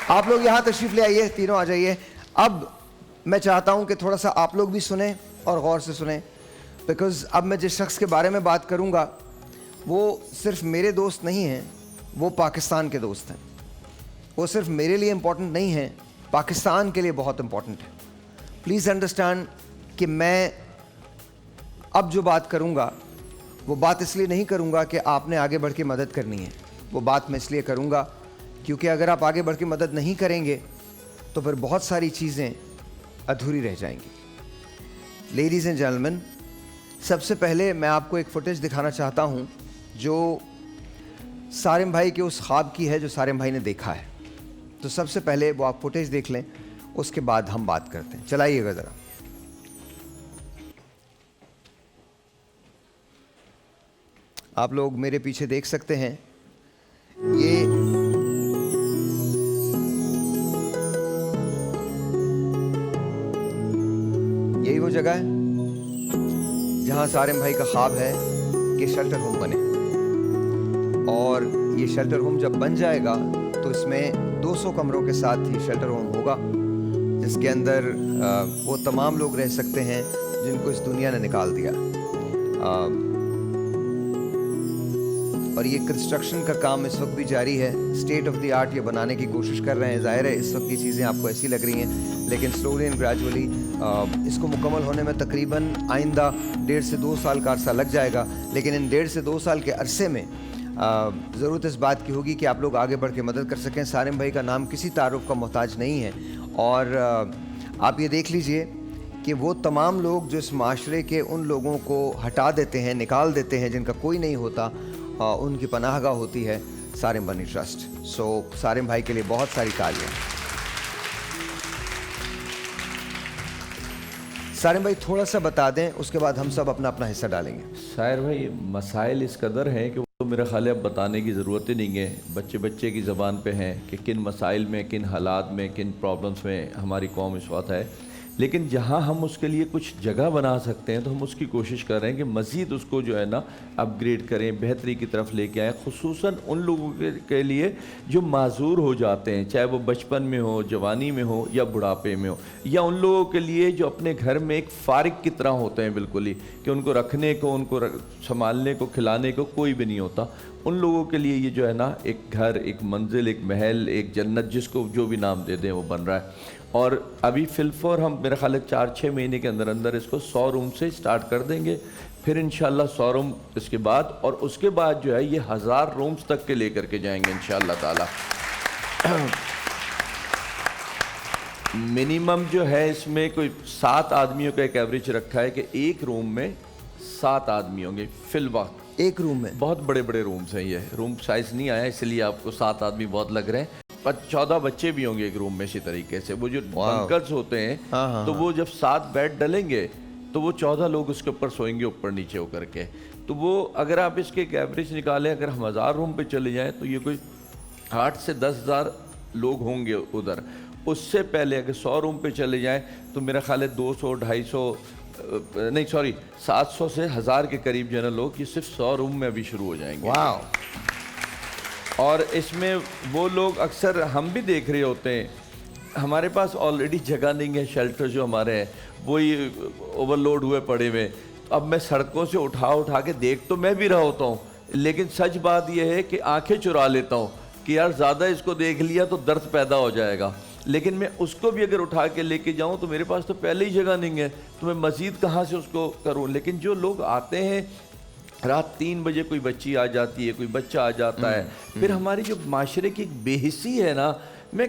آپ لوگ یہاں تشریف لے آئیے, تینوں آ جائیے. اب میں چاہتا ہوں کہ تھوڑا سا آپ لوگ بھی سنیں اور غور سے سنیں, بیکاز اب میں جس شخص کے بارے میں بات کروں گا وہ صرف میرے دوست نہیں ہیں, وہ پاکستان کے دوست ہیں. وہ صرف میرے لیے امپورٹنٹ نہیں ہیں, پاکستان کے لیے بہت امپورٹنٹ ہے. پلیز انڈرسٹینڈ کہ میں اب جو بات کروں گا وہ بات اس لیے نہیں کروں گا کہ آپ نے آگے بڑھ کے مدد کرنی ہے. وہ بات میں اس لیے کروں گا کیونکہ اگر آپ آگے بڑھ کے مدد نہیں کریں گے تو پھر بہت ساری چیزیں ادھوری رہ جائیں گی. لیڈیز اینڈ جینٹلمین, سب سے پہلے میں آپ کو ایک فوٹیج دکھانا چاہتا ہوں جو سارم بھائی کے اس خواب کی ہے جو سارم بھائی نے دیکھا ہے. تو سب سے پہلے وہ آپ فوٹیج دیکھ لیں, اس کے بعد ہم بات کرتے ہیں. چلائیے گا ذرا. آپ لوگ میرے پیچھے دیکھ سکتے ہیں, یہی وہ جگہ ہے جہاں سارم بھائی کا خواب ہے کہ شیلٹر ہوم بنے. اور یہ شیلٹر ہوم جب بن جائے گا تو اس میں 200 کمروں کے ساتھ ہی شیلٹر ہوم ہوگا, جس کے اندر وہ تمام لوگ رہ سکتے ہیں جن کو اس دنیا نے نکال دیا. اور یہ کنسٹرکشن کا کام اس وقت بھی جاری ہے. اسٹیٹ آف دی آرٹ یہ بنانے کی کوشش کر رہے ہیں. ظاہر ہے اس وقت یہ چیزیں آپ کو ایسی لگ رہی ہیں, لیکن سلولی اینڈ گریجولی اس کو مکمل ہونے میں تقریباً آئندہ 1.5 سے 2 سال کا عرصہ لگ جائے گا. لیکن ان 1.5 سے 2 سال کے عرصے میں ضرورت اس بات کی ہوگی کہ آپ لوگ آگے بڑھ کے مدد کر سکیں. سارم بھائی کا نام کسی تعارف کا محتاج نہیں ہے. اور آپ یہ دیکھ لیجئے کہ وہ تمام لوگ جو اس معاشرے کے ان لوگوں کو ہٹا دیتے ہیں, نکال دیتے ہیں, جن کا کوئی نہیں ہوتا, ان کی پناہ گاہ ہوتی ہے سارم بنی ٹرسٹ. سو سارم بھائی کے لیے بہت ساری تالیاں. سارم بھائی تھوڑا سا بتا دیں, اس کے بعد ہم سب اپنا اپنا حصہ ڈالیں گے. سائر بھائی, مسائل اس قدر ہیں کہ وہ میرے خیال ہے اب بتانے کی ضرورت ہی نہیں ہے. بچے کی زبان پہ ہیں کہ کن مسائل میں, کن حالات میں, کن پرابلمس میں ہماری قوم اس وقت ہے. لیکن جہاں ہم اس کے لیے کچھ جگہ بنا سکتے ہیں تو ہم اس کی کوشش کر رہے ہیں کہ مزید اس کو جو ہے نا اپ گریڈ کریں, بہتری کی طرف لے کے آئیں, خصوصاً ان لوگوں کے لیے جو معذور ہو جاتے ہیں, چاہے وہ بچپن میں ہو, جوانی میں ہو یا بڑھاپے میں ہو, یا ان لوگوں کے لیے جو اپنے گھر میں ایک فارغ کی طرح ہوتے ہیں بالکل ہی, کہ ان کو رکھنے کو, ان کو سنبھالنے کو, کھلانے کو کوئی بھی نہیں ہوتا. ان لوگوں کے لیے یہ جو ہے نا ایک گھر, ایک منزل, ایک محل, ایک جنت, جس کو جو بھی نام دے دیں وہ بن رہا ہے. اور ابھی فلفور ہم میرے خیال ہے 4-6 مہینے کے اندر اندر اس کو 100 روم سے سٹارٹ کر دیں گے. پھر انشاءاللہ 100 روم اس کے بعد, اور اس کے بعد جو ہے یہ 1000 رومز تک کے لے کر کے جائیں گے انشاءاللہ تعالی. منیمم جو ہے اس میں کوئی 7 آدمیوں کا ایک ایوریج رکھا ہے کہ ایک روم میں 7 آدمی ہوں گے فی الوقت. ایک روم میں بہت بڑے بڑے رومز ہیں, یہ روم سائز نہیں آیا اس لیے آپ کو 7 آدمی بہت لگ رہے ہیں. 14 بچے بھی ہوں گے ایک روم میں. اسی طریقے سے وہ جو بنکرز ہوتے ہیں تو وہ جب 7 بیڈ ڈلیں گے تو وہ 14 لوگ اس کے اوپر سوئیں گے, اوپر نیچے ہو کر کے. تو وہ اگر آپ اس کے ایک ایوریج نکالیں, اگر ہم 1000 روم پہ چلے جائیں تو یہ کوئی 8 سے 10,000 لوگ ہوں گے ادھر. اس سے پہلے اگر 100 روم پہ چلے جائیں تو میرا خیال ہے 700 سے 1000 کے قریب جو ہے نا لوگ, یہ صرف 100 روم میں ابھی شروع ہو جائیں گے. واو. اور اس میں وہ لوگ اکثر ہم بھی دیکھ رہے ہوتے ہیں, ہمارے پاس آلریڈی جگہ نہیں ہے, شیلٹر جو ہمارے ہیں وہی اوور لوڈ ہوئے پڑے ہوئے. اب میں سڑکوں سے اٹھا کے دیکھ تو میں بھی رہا ہوتا ہوں, لیکن سچ بات یہ ہے کہ آنکھیں چرا لیتا ہوں کہ یار زیادہ اس کو دیکھ لیا تو درد پیدا ہو جائے گا. لیکن میں اس کو بھی اگر اٹھا کے لے کے جاؤں تو میرے پاس تو پہلے ہی جگہ نہیں ہے, تو میں مزید کہاں سے اس کو کروں. لیکن جو لوگ آتے ہیں رات 3 بجے, کوئی بچی آ جاتی ہے, کوئی بچہ آ جاتا ہے, پھر ہماری جو معاشرے کی ایک بے حسی ہے نا, میں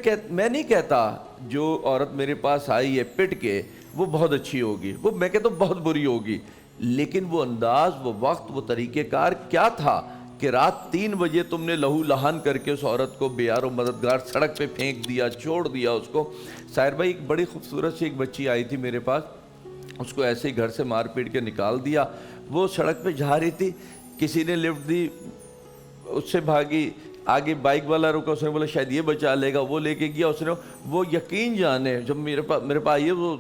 نہیں کہتا جو عورت میرے پاس آئی ہے پٹ کے وہ بہت اچھی ہوگی, وہ میں کہتا ہوں بہت بری ہوگی, لیکن وہ انداز, وہ وقت, وہ طریقہ کار کیا تھا کہ رات 3 بجے تم نے لہو لہان کر کے اس عورت کو بے یار و مددگار سڑک پہ پھینک دیا, چھوڑ دیا اس کو. سائر بھائی, ایک بڑی خوبصورت سی ایک بچی آئی تھی میرے پاس, اس کو ایسے ہی گھر سے مار پیٹ کے نکال دیا. وہ سڑک پہ جا رہی تھی, کسی نے لفٹ دی, اس سے بھاگی, آگے بائک والا رکا, اس نے بولا شاید یہ بچا لے گا, وہ لے کے گیا. اس نے وہ یقین جانے جب میرے پاس آئی ہے, وہ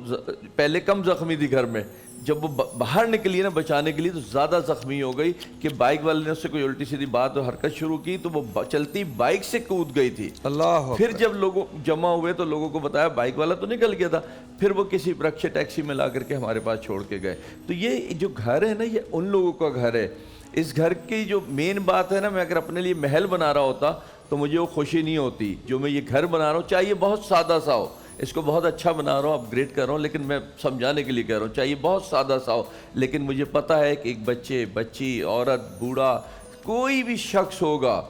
پہلے کم زخمی تھی گھر میں, جب وہ باہر نکلی نا بچانے کے لیے تو زیادہ زخمی ہو گئی کہ بائک والے نے اس سے کوئی الٹی سیدھی بات اور حرکت شروع کی تو وہ چلتی بائک سے کود گئی تھی. اللہ پھر جب لوگ جمع ہوئے تو لوگوں کو بتایا بائک والا تو نکل گیا تھا, پھر وہ کسی رکشے ٹیکسی میں لا کر کے ہمارے پاس چھوڑ کے گئے. تو یہ جو گھر ہے نا یہ ان لوگوں کا گھر ہے. اس گھر کی جو مین بات ہے نا, میں اگر اپنے لیے محل بنا رہا ہوتا تو مجھے وہ خوشی نہیں ہوتی جو میں یہ گھر بنا رہا ہوں. چاہیے بہت سادہ سا ہو, اس کو بہت اچھا بنا رہا ہوں, اپ گریڈ کر رہا ہوں, لیکن میں سمجھانے کے لیے کہہ رہا ہوں چاہیے بہت سادہ سا ہو, لیکن مجھے پتہ ہے کہ ایک بچے, بچی, عورت, بوڑھا, کوئی بھی شخص ہوگا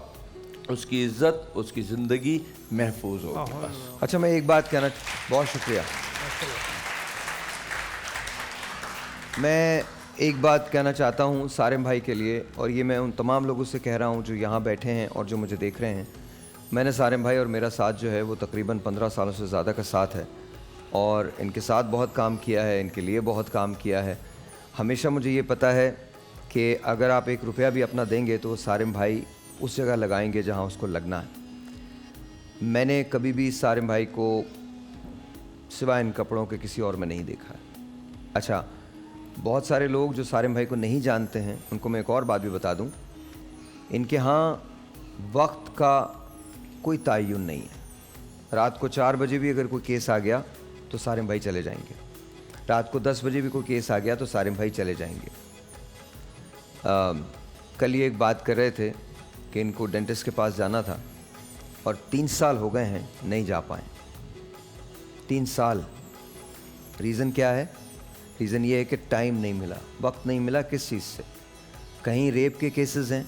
اس کی عزت, اس کی زندگی محفوظ ہوگی بس. اچھا میں ایک بات کہنا, بہت شکریہ, میں ایک بات کہنا چاہتا ہوں سارم بھائی کے لیے, اور یہ میں ان تمام لوگوں سے کہہ رہا ہوں جو یہاں بیٹھے ہیں اور جو مجھے دیکھ رہے ہیں. میں نے سارم بھائی اور میرا ساتھ جو ہے وہ تقریباً 15 سالوں سے زیادہ کا ساتھ ہے, اور ان کے ساتھ بہت کام کیا ہے, ان کے لیے بہت کام کیا ہے. ہمیشہ مجھے یہ پتہ ہے کہ اگر آپ 1 روپیہ بھی اپنا دیں گے تو سارم بھائی اس جگہ لگائیں گے جہاں اس کو لگنا ہے. میں نے کبھی بھی سارم بھائی کو سوائے ان کپڑوں کے کسی اور میں نہیں دیکھا ہے. اچھا, بہت سارے لوگ جو سارم بھائی کو نہیں جانتے ہیں ان کو میں ایک اور بات بھی بتا دوں, ان کے ہاں وقت کا کوئی تعین نہیں ہے. رات کو 4 بجے بھی اگر کوئی کیس آ گیا تو سارم بھائی چلے جائیں گے, رات کو 10 بجے بھی کوئی کیس آ گیا تو سارم بھائی چلے جائیں گے. کل یہ ایک بات کر رہے تھے کہ ان کو ڈینٹسٹ کے پاس جانا تھا اور 3 سال ہو گئے ہیں نہیں جا پائیں. 3 سال. ریزن کیا ہے؟ ریزن یہ ہے کہ ٹائم نہیں ملا, وقت نہیں ملا. کس چیز سے؟ کہیں ریپ کے کیسز ہیں,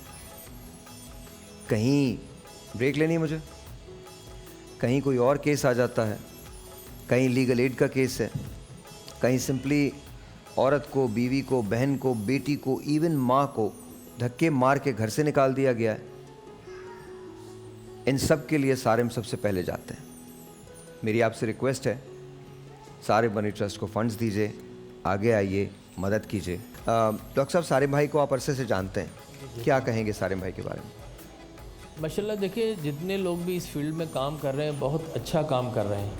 کہیں بریک لینی مجھے, کہیں کوئی اور کیس آ جاتا ہے, کہیں لیگل ایڈ کا کیس ہے, کہیں سمپلی عورت کو, بیوی کو, بہن کو, بیٹی کو, ایون ماں کو دھکے مار کے گھر سے نکال دیا گیا ہے. ان سب کے لیے سارم سب سے پہلے جاتے ہیں. میری آپ سے ریکویسٹ ہے, سارم منی ٹرسٹ کو فنڈز دیجیے, آگے آئیے, مدد کیجیے. ڈاکٹر صاحب سارم بھائی کو آپ عرصے سے جانتے ہیں, کیا کہیں گے سارم بھائی کے بارے میں؟ ماشاءاللہ دیکھیے جتنے لوگ بھی اس فیلڈ میں کام کر رہے ہیں بہت اچھا کام کر رہے ہیں,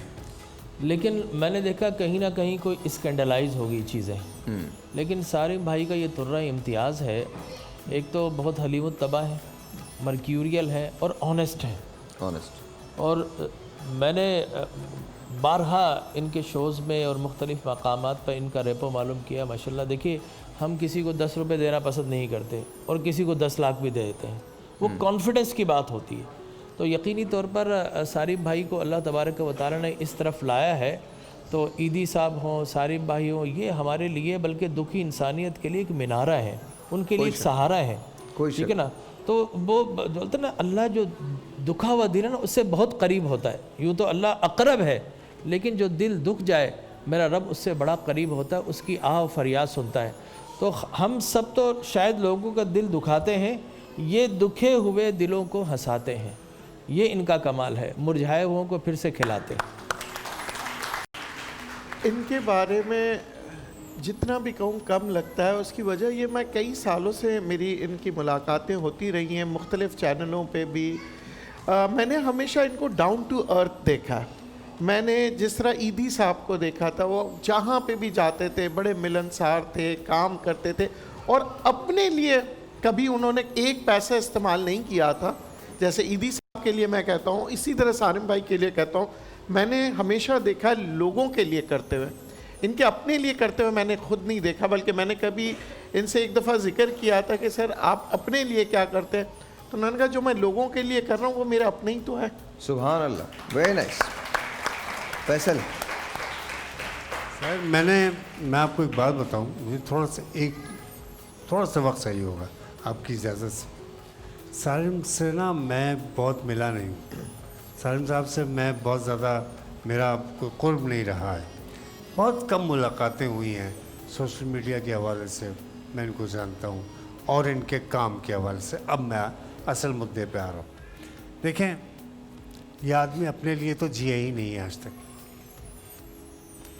لیکن میں نے دیکھا کہیں نہ کہیں کوئی اسکینڈلائز ہوگی چیزیں. لیکن سارم بھائی کا یہ طرہ امتیاز ہے, ایک تو بہت حلیم الطبع ہے, مرکیوریل ہے اور آنیسٹ ہے. اور میں نے بارہا ان کے شوز میں اور مختلف مقامات پر ان کا ریپو معلوم کیا. ماشاءاللہ دیکھیے ہم کسی کو 10 روپے دینا پسند نہیں کرتے اور کسی کو 10 لاکھ بھی دے دیتے ہیں, وہ کانفیڈنس کی بات ہوتی ہے. تو یقینی طور پر سارم بھائی کو اللہ تبارک و تعالی نے اس طرف لایا ہے. تو عیدی صاحب ہوں, سارم بھائی ہوں, یہ ہمارے لیے بلکہ دکھی انسانیت کے لیے ایک مینارہ ہے, ان کے لیے ایک سہارا ہے. ٹھیک ہے نا, تو وہ بولتے نا اللہ جو دکھا ہوا دل ہے نا اس سے بہت قریب ہوتا ہے. یوں تو اللہ اقرب ہے, لیکن جو دل دکھ جائے میرا رب اس سے بڑا قریب ہوتا ہے, اس کی آہ و فریاد سنتا ہے. تو ہم سب تو شاید لوگوں کا دل دکھاتے ہیں, یہ دکھے ہوئے دلوں کو ہنساتے ہیں. یہ ان کا کمال ہے, مرجھائے ہوئوں کو پھر سے کھلاتے ہیں. ان کے بارے میں جتنا بھی کہوں کم لگتا ہے. اس کی وجہ یہ میں کئی سالوں سے میری ان کی ملاقاتیں ہوتی رہی ہیں مختلف چینلوں پہ بھی. میں نے ہمیشہ ان کو ڈاؤن ٹو ارتھ دیکھا ہے. میں نے جس طرح عیدی صاحب کو دیکھا تھا, وہ جہاں پہ بھی جاتے تھے بڑے ملنسار تھے, کام کرتے تھے, اور اپنے لیے کبھی انہوں نے ایک پیسہ استعمال نہیں کیا تھا. جیسے عیدی صاحب کے لیے میں کہتا ہوں, اسی طرح سارم بھائی کے لیے کہتا ہوں, میں نے ہمیشہ دیکھا ہے لوگوں کے لیے کرتے ہوئے. ان کے اپنے لیے کرتے ہوئے میں نے خود نہیں دیکھا, بلکہ میں نے کبھی ان سے ایک دفعہ ذکر کیا تھا کہ سر آپ اپنے لیے کیا کرتے ہیں, تو انہوں نے کہا جو میں لوگوں کے لیے کر رہا ہوں وہ میرا اپنا ہی تو ہے. سبحان اللہ, ویری نائس. فیصل سر میں آپ کو ایک بات بتاؤں, مجھے تھوڑا سا وقت چاہیے ہوگا آپ کی اجازت سے. سارم سے نا میں بہت ملا نہیں ہوں, سارم صاحب سے میں بہت زیادہ میرا کوئی قرب نہیں رہا ہے. بہت کم ملاقاتیں ہوئی ہیں سوشل میڈیا کے حوالے سے, میں ان کو جانتا ہوں, اور ان کے کام کے حوالے سے. اب میں اصل مدعے پہ آ رہا ہوں. دیکھیں, یہ آدمی اپنے لیے تو جیا ہی نہیں ہے آج تک.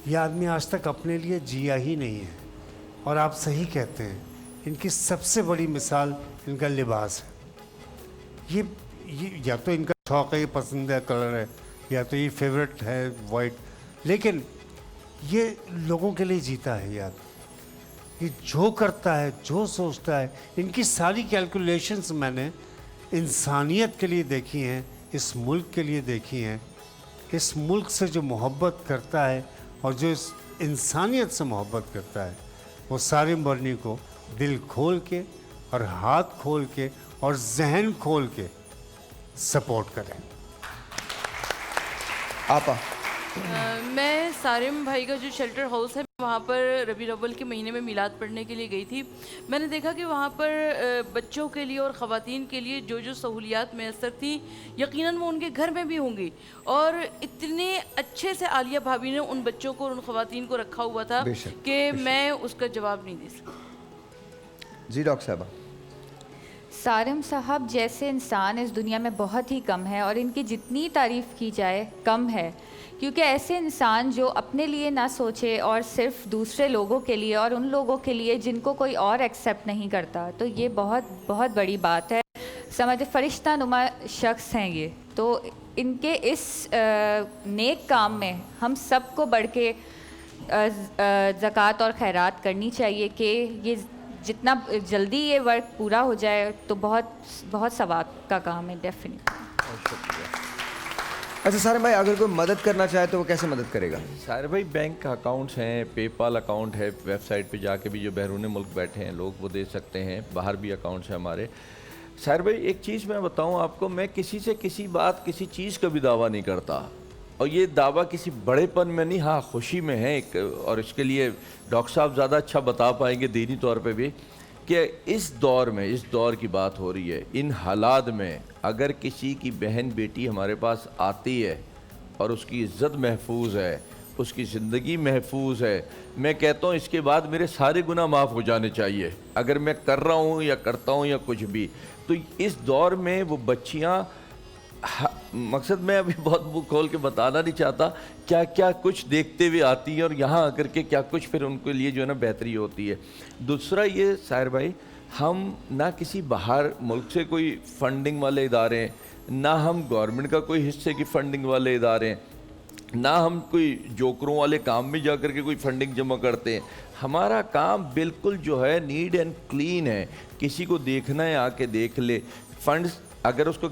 یہ آدمی آج تک اپنے لیے جیا ہی نہیں ہے. اور آپ صحیح کہتے ہیں, ان کی سب سے بڑی مثال ان کا لباس ہے. یہ یا تو ان کا شوق ہے, یہ پسندیدہ کلر ہے, یا تو یہ فیوریٹ ہے وائٹ, لیکن یہ لوگوں کے لیے جیتا ہے. یہ آدمی یہ جو کرتا ہے جو سوچتا ہے ان کی ساری کیلکولیشنز میں نے انسانیت کے لیے دیکھی ہیں, اس ملک کے لیے دیکھی ہیں. اس ملک سے جو محبت کرتا ہے اور جو اس انسانیت سے محبت کرتا ہے وہ سارم برنی کو دل کھول کے اور ہاتھ کھول کے اور ذہن کھول کے سپورٹ کریں. آپا میں سارم بھائی کا جو شیلٹر ہاؤس ہے وہاں پر ربیع الاول کے مہینے میں میلاد پڑھنے کے لیے گئی تھی. میں نے دیکھا کہ وہاں پر بچوں کے لیے اور خواتین کے لیے جو جو سہولیات میسر تھیں یقیناً وہ ان کے گھر میں بھی ہوں گی, اور اتنے اچھے سے عالیہ بھابھی نے ان بچوں کو اور ان خواتین کو رکھا ہوا تھا کہ میں اس کا جواب نہیں دے سکتی. جی ڈاکٹر صاحبہ. سارم صاحب جیسے انسان اس دنیا میں بہت ہی کم ہے, اور ان کی جتنی تعریف کی جائے کم ہے, کیونکہ ایسے انسان جو اپنے لیے نہ سوچے اور صرف دوسرے لوگوں کے لیے اور ان لوگوں کے لیے جن کو کوئی اور ایکسیپٹ نہیں کرتا, تو یہ بہت بہت بڑی بات ہے. سمجھے فرشتہ نما شخص ہیں یہ, تو ان کے اس نیک کام میں ہم سب کو بڑھ کے زکوٰۃ اور خیرات کرنی چاہیے کہ یہ جتنا جلدی یہ ورک پورا ہو جائے تو بہت بہت ثواب کا کام ہے ڈیفینیٹلی. اچھا سارم بھائی, اگر کوئی مدد کرنا چاہے تو وہ کیسے مدد کرے گا؟ سارے بھائی بینک اکاؤنٹس ہیں, پے پال اکاؤنٹ ہے, ویب سائٹ پہ جا کے بھی جو بیرون ملک بیٹھے ہیں لوگ وہ دے سکتے ہیں, باہر بھی اکاؤنٹس ہیں ہمارے. سارے بھائی ایک چیز میں بتاؤں آپ کو, میں کسی سے کسی بات کسی چیز کا بھی دعویٰ نہیں کرتا, اور یہ دعویٰ کسی بڑے پن میں نہیں, ہاں خوشی میں ہے ایک, اور اس کے لیے ڈاکٹر صاحب زیادہ اچھا بتا پائیں گے دینی طور پہ بھی, کہ اس دور میں, اس دور کی بات ہو رہی ہے, ان حالات میں اگر کسی کی بہن بیٹی ہمارے پاس آتی ہے اور اس کی عزت محفوظ ہے, اس کی زندگی محفوظ ہے, میں کہتا ہوں اس کے بعد میرے سارے گناہ معاف ہو جانے چاہیے اگر میں کر رہا ہوں یا کرتا ہوں یا کچھ بھی. تو اس دور میں وہ بچیاں, مقصد میں ابھی بہت منہ کھول کے بتانا نہیں چاہتا کیا کیا کچھ دیکھتے ہوئے آتی ہیں, اور یہاں آ کر کے کیا کچھ پھر ان کے لیے جو ہے نا بہتری ہوتی ہے. دوسرا یہ سائر بھائی, ہم نہ کسی باہر ملک سے کوئی فنڈنگ والے ادارے, نہ ہم گورنمنٹ کا کوئی حصے کی فنڈنگ والے ادارے, نہ ہم کوئی جوکروں والے کام میں جا کر کے کوئی فنڈنگ جمع کرتے ہیں. ہمارا کام بالکل جو ہے نیٹ اینڈ کلین ہے, کسی کو دیکھنا ہے آ کے دیکھ لے. فنڈز اگر اس کو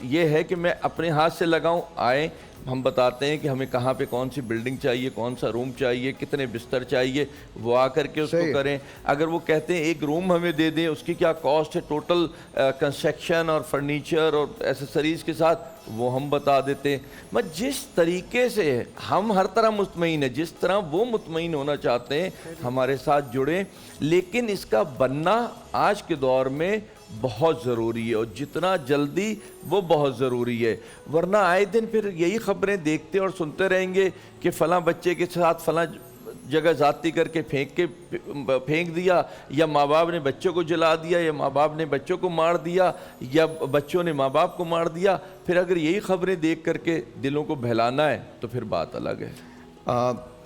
یہ ہے کہ میں اپنے ہاتھ سے لگاؤں, آئیں ہم بتاتے ہیں کہ ہمیں کہاں پہ کون سی بلڈنگ چاہیے, کون سا روم چاہیے, کتنے بستر چاہیے, وہ آ کر کے اس کو کریں. اگر وہ کہتے ہیں ایک روم ہمیں دے دیں, اس کی کیا کاسٹ ہے ٹوٹل کنسٹرکشن اور فرنیچر اور ایسیسریز کے ساتھ, وہ ہم بتا دیتے ہیں. میں جس طریقے سے ہم ہر طرح مطمئن ہیں, جس طرح وہ مطمئن ہونا چاہتے ہیں ہمارے ساتھ جڑیں. لیکن اس کا بننا آج کے دور میں بہت ضروری ہے, اور جتنا جلدی وہ بہت ضروری ہے, ورنہ آئے دن پھر یہی خبریں دیکھتے اور سنتے رہیں گے کہ فلاں بچے کے ساتھ فلاں جگہ ذاتی کر کے پھینک دیا, یا ماں باپ نے بچوں کو جلا دیا, یا ماں باپ نے بچوں کو مار دیا, یا بچوں نے ماں باپ کو مار دیا. پھر اگر یہی خبریں دیکھ کر کے دلوں کو بہلانا ہے تو پھر بات الگ ہے.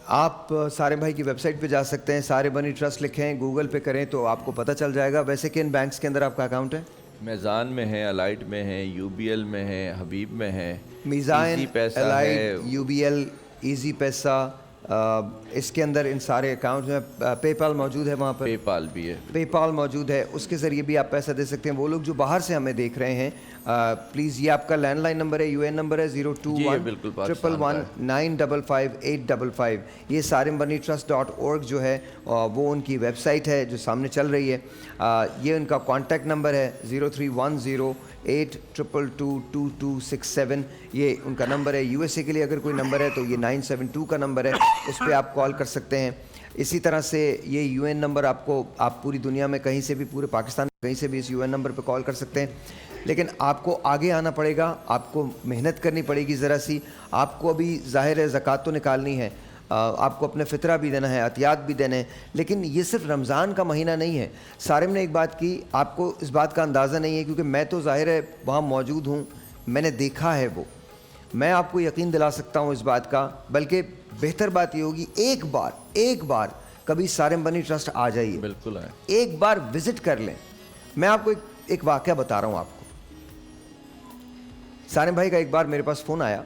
آپ سارے بھائی کی ویب سائٹ پہ جا سکتے ہیں, سارے بنی ٹرسٹ لکھیں, گوگل پہ کریں تو آپ کو پتہ چل جائے گا. ویسے کن بینکس کے اندر آپ کا اکاؤنٹ ہے؟ میزان میں ہے, الائٹ میں ہے, یو بی ایل میں ہے, حبیب میں ہے, میزان, الائٹ, U B L, Easypaisa, اس کے اندر ان سارے اکاؤنٹس میں. پے پال موجود ہے وہاں پر, پے پال بھی ہے, پے پال موجود ہے, اس کے ذریعے بھی آپ پیسہ دے سکتے ہیں. وہ لوگ جو باہر سے ہمیں دیکھ رہے ہیں, پلیز یہ آپ کا لینڈ لائن نمبر ہے, یو این نمبر ہے 021-111-555-855. یہ sarimbanittrust.org جو ہے وہ ان کی ویب سائٹ ہے جو سامنے چل رہی ہے. یہ ان کا کانٹیکٹ نمبر ہے 0310-822-2267. یہ ان کا نمبر ہے. یو ایس اے کے لیے اگر کوئی نمبر ہے تو یہ 972 کا نمبر ہے, اس پہ آپ کال کر سکتے ہیں. اسی طرح سے یہ یو این نمبر آپ پوری دنیا میں کہیں سے بھی, پورے پاکستان میں کہیں سے بھی اس یو این نمبر پہ کال کر سکتے ہیں. لیکن آپ کو آگے آنا پڑے گا, آپ کو محنت کرنی پڑے گی ذرا سی. آپ کو ابھی ظاہر ہے زکوٰۃ تو نکالنی ہے, آپ کو اپنے فطرہ بھی دینا ہے, عطیات بھی دینے ہیں, لیکن یہ صرف رمضان کا مہینہ نہیں ہے. سارم نے ایک بات کی, آپ کو اس بات کا اندازہ نہیں ہے کیونکہ میں تو ظاہر ہے وہاں موجود ہوں, میں نے دیکھا ہے وہ. میں آپ کو یقین دلا سکتا ہوں اس بات کا. بلکہ بہتر بات یہ ہوگی ایک بار کبھی سارم بنی ٹرسٹ آ جائیے, بالکل ہے, ایک بار وزٹ کر لیں. میں آپ کو ایک واقعہ بتا رہا ہوں آپ کو. سارم بھائی کا ایک بار میرے پاس فون آیا,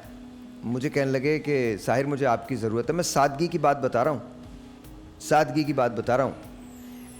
مجھے کہنے لگے کہ ساحر مجھے آپ کی ضرورت ہے. میں سادگی کی بات بتا رہا ہوں.